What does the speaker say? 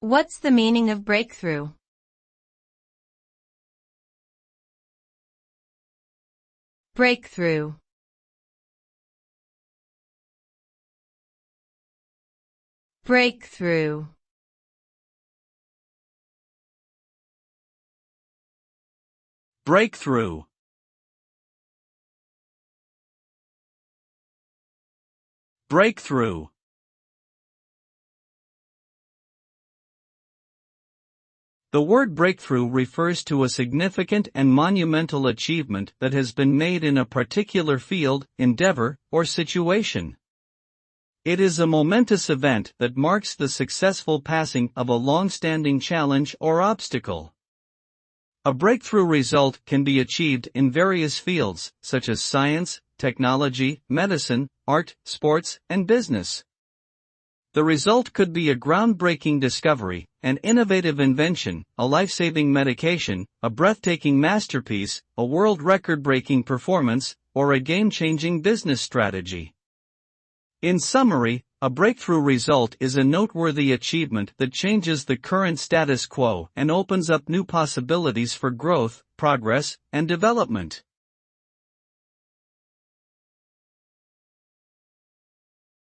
What's the meaning of breakthrough? Breakthrough. Breakthrough. Breakthrough. Breakthrough. The word breakthrough refers to a significant and monumental achievement that has been made in a particular field, endeavor, or situation. It is a momentous event that marks the successful passing of a long-standing challenge or obstacle. A breakthrough result can be achieved in various fields, such as science, technology, medicine, art, sports, and business. The result could be a groundbreaking discovery, an innovative invention, a life-saving medication, a breathtaking masterpiece, a world record-breaking performance, or a game-changing business strategy. In summary, a breakthrough result is a noteworthy achievement that changes the current status quo and opens up new possibilities for growth, progress, and development.